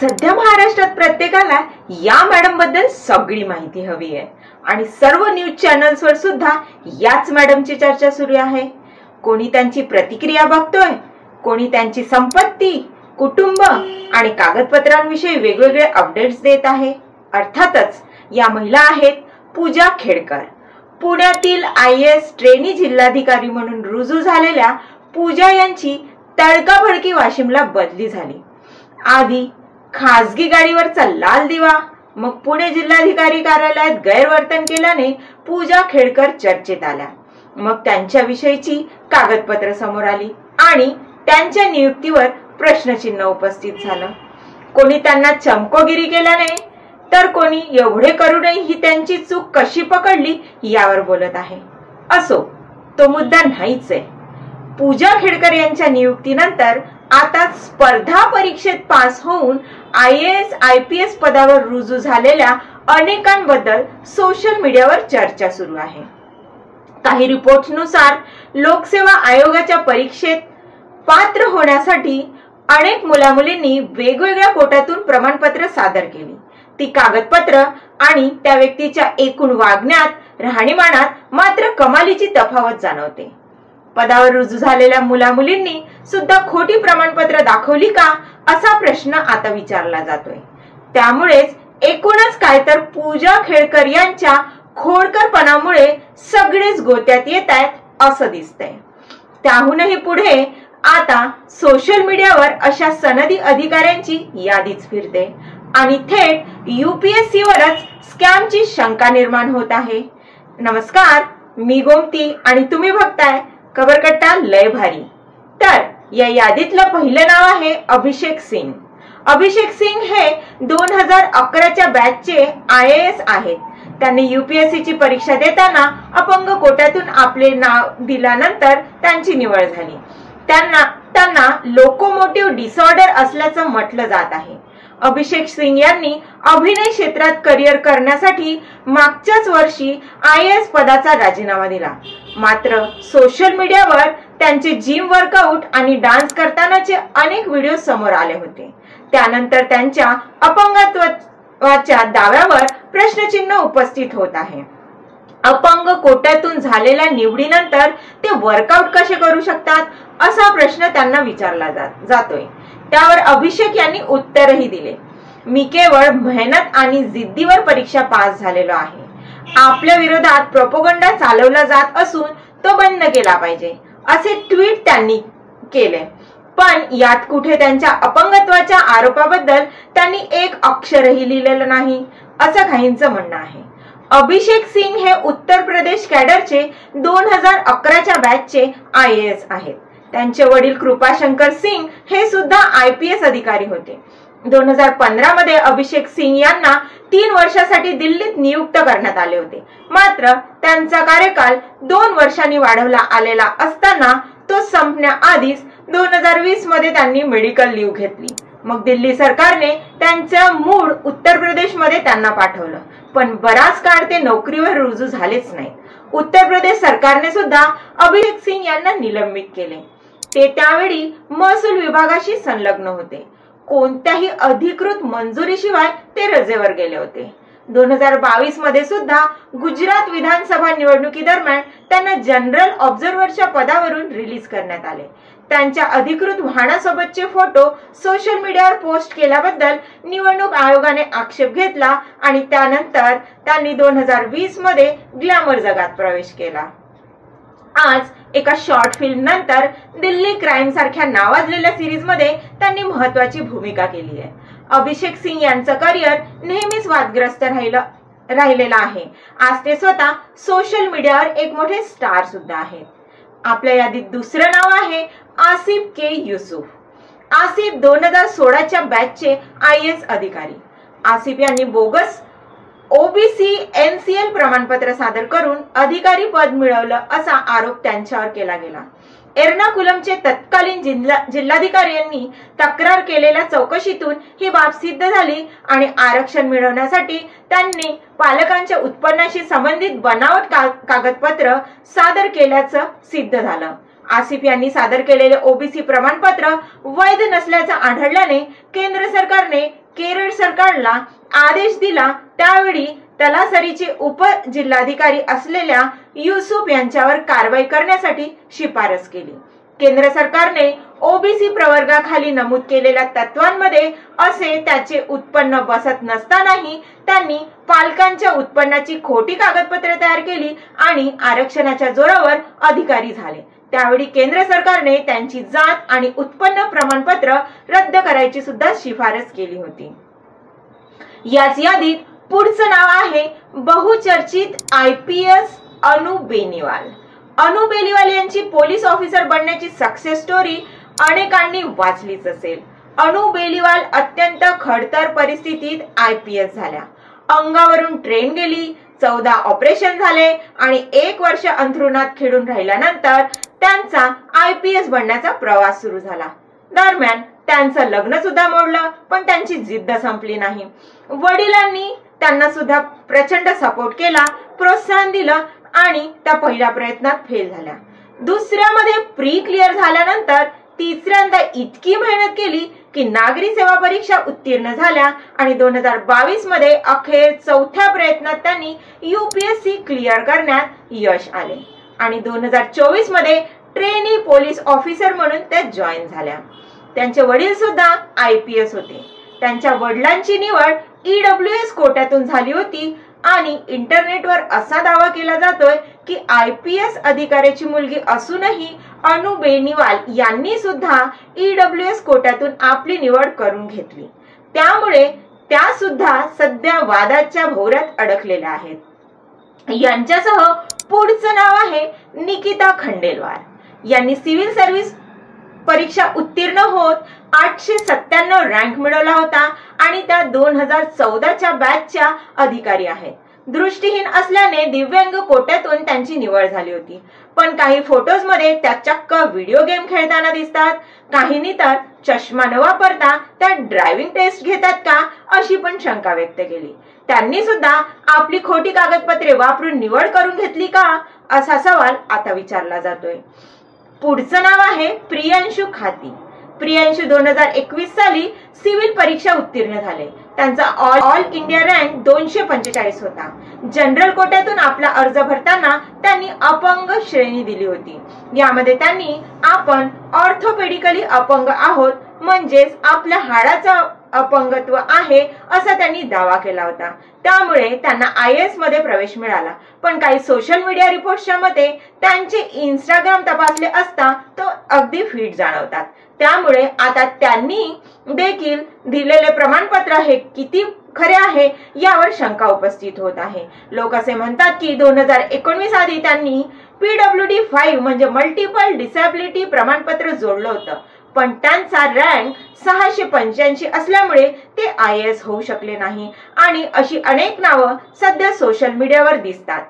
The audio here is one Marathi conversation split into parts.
सध्या महाराष्ट्रात प्रत्येकाला या मॅडम बद्दल सगळी माहिती हवी आहे आणि सर्व न्यूज चॅनल्सवर सुद्धा याच मॅडमची चर्चा सुरू आहे। कोणी त्यांची प्रतिक्रिया बघतोय, कोणी त्यांची संपत्ती, कुटुंब आणि कागदपत्रांविषयी वेगवेगळे अपडेट्स देत आहे। अर्थातच या महिला आहेत पूजा खेडकर। पुण्यातील IAS ट्रेनी जिल्हाधिकारी म्हणून रुजू झालेल्या पूजा यांची तडकाफडकी वाशिमला बदली झाली। आधी खासगी गाडीवरचा लाल दिवा, मग पुणे जिल्हाधिकारी कार्यालयात गैरवर्तन केल्याने पूजा खेडकर चर्चेत आल्या। मग त्यांच्याविषयीची कागदपत्र समोर आली आणि त्यांच्या नियुक्तीवर प्रश्नचिन्ह उपस्थित झालं। कोणी त्यांना चमकोगिरी केल्याने तर कोणी एवढे करूनही ही त्यांची चूक कशी पकडली यावर बोलत आहे। असो, तो मुद्दा नाहीच आहे। पूजा खेडकर यांच्या नियुक्तीनंतर आता स्पर्धा परीक्षेत पास होऊन IAS IPS पदावर रुजू झालेल्या अनेकांबद्दल सोशल मीडियावर चर्चा सुरू आहे। काही रिपोर्ट्सनुसार लोकसेवा आयोगाच्या परीक्षेत पात्र होण्यासाठी अनेक मुलामुलींनी वेगवेगळ्या कोट्यातून प्रमाणपत्र सादर केली। ती कागदपत्र आणि त्या व्यक्तीच्या एकूण वागण्यात, राहणीमानात मात्र कमालीची तफावत जाणवते। पदावर रुजू झालेल्या मुलामुलींनी सुद्धा खोटी प्रमाणपत्र दाखवली का असा प्रश्न आता विचारला जातोय। त्यामुळेच एकूणच काय तर पूजा खेडकर यांच्या खोडकरपणामुळे सगळेच गोत्यात येत आहेत असं दिसतंय। त्याहूनही पुढे आता सोशल मीडियावर अशा सनदी अधिकाऱ्यांची यादीच फिरते आणि थेट UPSC वरच स्कॅमची शंका निर्माण होत आहे। नमस्कार, मी गोमती आणि तुम्ही बघताय खबरकट्टा लय भारी। तर या यादीतलं पहिलं नाव आहे अभिषेक सिंग। अभिषेक सिंग हे 2011च्या बॅचचे IAS आहेत। त्यांनी UPSC ची परीक्षा देताना अपंग कोट्यातून आपले नाव दिल्यानंतर त्यांची निवड झाली। त्यांना लोकोमोटिव्ह डिसऑर्डर असल्याचं म्हटलं जात आहे। अभिषेक सिंग यांनी अभिनय क्षेत्रात करिअर करण्यासाठी मागच्याच वर्षी IAS पदाचा राजीनामा दिला। मात्र सोशल मीडियावर त्यांचे जिम वर्कआउट आणि डान्स करतानाचे अनेक व्हिडिओ समोर आले होते। त्यानंतर त्यांच्या अपंगत्वाच्या दाव्यावर प्रश्नचिन्ह उपस्थित होत आहे। अपंग कोट्यातून झालेल्या निवडीनंतर ते वर्कआउट कसे करू शकतात असा प्रश्न त्यांना विचारला जातोय। त्यावर अभिषेक यांनी उत्तरही दिले, मी केवळ मेहनत आणि जिद्दीवर परीक्षा पास झालेलो आहे। आपल्या विरोधात प्रोपगंडा चालवला जात असून तो बंद केला पाहिजे असे ट्विट त्यांनी केले। पण यात कुठे त्यांच्या अपंगत्वाच्या आरोपाबद्दल त्यांनी एक अक्षरही लिहिलेलं नाही असं काहींचं म्हणणं आहे। अभिषेक सिंग हे उत्तर प्रदेश कॅडरचे 2011च्या बॅचचे IAS आहेत। त्यांचे वडील कृपाशंकर सिंग हे सुद्धा IPS अधिकारी होते। 2015 मध्ये अभिषेक सिंग यांना 3 वर्षासाठी दिल्लीत नियुक्त करण्यात आले होते। मात्र त्यांचा कार्यकाल 2 वर्षांनी वाढवला आलेला असताना तो संपण्याआधीच 2020 मध्ये त्यांनी मेडिकल लीव्ह घेतली। मग दिल्ली सरकारने त्यांचं मूळ उत्तर प्रदेश मध्ये त्यांना पाठवलं, पण बराच काळ ते नोकरीवर रुजू झालेच नाही। उत्तर प्रदेश सरकारने सुद्धा अभिषेक सिंग यांना निलंबित केले। ते त्यावेळी महसूल विभागाशी संलग्न होते। कोणत्याही अधिकृत मंजुरीशिवाय ते रजेवर गेले होते। 2022 मध्ये सुद्धा गुजरात विधानसभा निवडणुकीदरम्यान त्यांना जनरल ऑब्झर्व्हरच्या पदावरून रिलीज करण्यात आले। त्यांच्या अधिकृत वाहनासोबतचे फोटो सोशल मीडियावर पोस्ट केल्याबद्दल निवडणूक आयोगाने आक्षेप घेतला आणि त्यानंतर त्यांनी 2020 मध्ये ग्लॅमर जगात प्रवेश केला। आज एका शॉर्ट फिल्म नंतर दिल्ली क्राईम सारख्या नावाजलेल्या सिरीज मध्ये त्यांनी महत्त्वाची भूमिका केली आहे। अभिषेक सिंग यांचं करिअर नेहमीच वादग्रस्त राहिलेलं आहे। आज ते स्वतः सोशल मीडियावर एक मोठे स्टार सुद्धा आहेत। आपल्या यादीत दुसरं नाव आहे आसिफ के युसुफ। आसिफ 2016च्या बॅचचे IAS अधिकारी। आसिफ यांनी बोगस OBC NCL प्रमाणपत्र सादर करून अधिकारी पद मिळवलं असा आरोप त्यांच्यावर केला गेला। एर्नाकुलमचे तत्कालीन जिल्हाधिकारी यांनी तक्रार केलेल्या चौकशीतून ही बाब सिद्ध झाली आणि आरक्षण मिळवण्यासाठी त्यांनी पालकांच्या उत्पन्नाशी संबंधित बनावट कागदपत्र सादर केल्याचं सिद्ध झालं। आसिफ यांनी सादर केलेले OBC प्रमाणपत्र वैध नसल्याचं आढळल्याने केंद्र सरकारने केरळ सरकारला आदेश दिला, त्यावेळी तलासरीचे उपजिल्हाधिकारी असलेल्या युसुफ यांच्यावर कारवाई करण्यासाठी शिफारस केली। केंद्र सरकारने ओबीसी प्रवर्गाखाली नमूद केलेल्या तत्वांमध्ये असे त्याचे उत्पन्न बसत नसतानाही त्यांनी पालकांच्या उत्पन्नाची खोटी कागदपत्रे तयार केली आणि आरक्षणाच्या जोरावर अधिकारी झाले। त्यावेळी केंद्र सरकारने त्यांची जात आणि उत्पन्न प्रमाणपत्र रद्द करायची सुद्धा शिफारस केली होती। याच यादीत पुढचं नाव आहे बहुचर्चित IPS अनु बेनीवाल। अनु बेनीवाल यांची पोलीस ऑफिसर बनण्याची सक्सेस स्टोरी अनेकांनी वाचलीच असेल। अनु बेनीवाल अत्यंत खडतर परिस्थितीत IPS झाल्या। अंगावरून ट्रेन गेली, 14 ऑपरेशन झाले आणि 1 वर्ष अंथरुणात खिळून राहिल्यानंतर त्यांचा IPS बनण्याचा प्रवास सुरू झाला। दरम्यान त्यांचं लग्न सुद्धा मोडलं, पण त्यांची जिद्द संपली नाही। वडिलांनी त्यांना सुद्धा प्रचंड सपोर्ट केला, प्रोत्साहन दिलं आणि त्या पहिल्या प्रयत्नात फेल झाल्या। दुसऱ्यामध्ये प्री क्लिअर झाल्यानंतर तिसऱ्यांदा इतकी मेहनत केली की नागरी सेवा परीक्षा उत्तीर्ण झाल्या आणि 2022 मध्ये अखेर 4थ्या प्रयत्नात त्यांनी UPSC क्लिअर करण्यात यश आले आणि 2024 मध्ये ट्रेनी पोलीस ऑफिसर म्हणून त्या जॉईन झाल्या। त्यांचे वडील सुद्धा IPS होते। त्यांच्या वडिलांची निवड EWS कोट्यातून झाली होती आणि इंटरनेटवर असा दावा केला जातोय की IPS अधिकाऱ्याची मुलगी असूनही अनु बेनीवाल यांनी सुद्धा EWS कोट्यातून आपली निवड करून घेतली। त्यामुळे त्या सुद्धा सध्या वादाच्या भोवऱ्यात अडकलेल्या आहेत। यांच्यासह पुढचं नाव आहे निकिता खंडेलवाल। यांनी सिव्हिल सर्व्हिस परीक्षा उत्तीर्ण होत 897 रँक मिळवला होता आणि त्या 2014च्या बॅचच्या अधिकारी आहेत। दृष्टीहीन असल्याने दिव्यांग कोट्यातून त्यांची निवड झाली होती, पण काही फोटोज मध्ये त्या चक्क व्हिडिओ गेम खेळताना दिसतात। काहींनी तर चष्मा न वापरता त्या ड्रायव्हिंग टेस्ट घेतात का अशी पण शंका व्यक्त केली। त्यांनी सुद्धा आपली खोटी कागदपत्रे वापरून निवड करून घेतली का असा सवाल आता विचारला जातोय। पुढचं नाव आहे प्रियांशु खाती। प्रियांशु 2021 साली सिव्हिल परीक्षा उत्तीर्ण झाले। त्यांचा ऑल इंडिया रँक 245 होता। जनरल कोट्यातून आपला अर्ज भरताना त्यांनी अपंग श्रेणी दिली होती। यामध्ये त्यांनी आपण ऑर्थोपेडिकली अपंग आहोत, म्हणजेच आपल्या हाडाचा अपंगत्व आहे असा त्यांनी दावा केला होता। त्यामुळे त्यांना IAS मध्ये प्रवेश मिळाला, पण काही सोशल मीडिया रिपोर्ट्सच्या मते त्यांचे इंस्टाग्राम तपासले असता तो अगदी फिट जाणवतात। त्यामुळे आता त्यांनी देखील दिलेले प्रमाणपत्र हे किती खरे आहे यावर शंका उपस्थित होत आहे। लोक असे म्हणतात की 2019 आधी त्यांनी PWD 5 म्हणजे मल्टिपल डिसॅबिलिटी प्रमाणपत्र जोडलं होतं, पण त्यांचा रँक 685 असल्यामुळे ते IAS होऊ शकले नाही आणि अशी अनेक नावं सध्या सोशल मीडियावर दिसतात।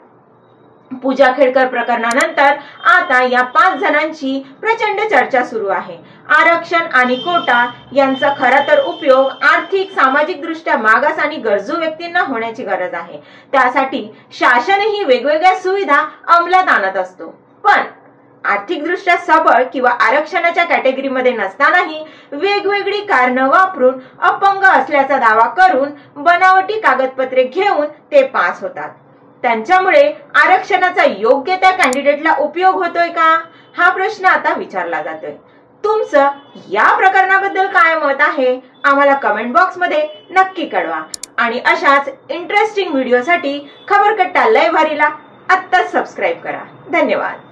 पूजा खेडकर प्रकरणानंतर आता या 5 जणांची प्रचंड चर्चा सुरू आहे। आरक्षण आणि कोटा यांचा खरा तर उपयोग आर्थिक सामाजिक दृष्ट्या मागास आणि गरजू व्यक्तींना होण्याची गरज आहे। त्यासाठी शासनही वेगवेगळ्या सुविधा अंमलात आणत असतो, पण आर्थिक दृष्ट्या सबळ किंवा आरक्षणाच्या कॅटेगरीमध्ये नसतानाही वेगवेगळी कारणं वापरून अपंग असल्याचा दावा करून बनावटी कागदपत्रे घेऊन ते पास होतात। त्यांच्यामुळे आरक्षणाचा योग्य त्या कॅन्डिडेटला उपयोग होतोय का हा प्रश्न आता विचारला जातोय। तुमचं या प्रकरणाबद्दल काय मत आहे आम्हाला कमेंट बॉक्स मध्ये नक्की कळवा आणि अशाच इंटरेस्टिंग व्हिडिओसाठी खबरकट्टा लय भारीला आत्ताच सबस्क्राइब करा। धन्यवाद।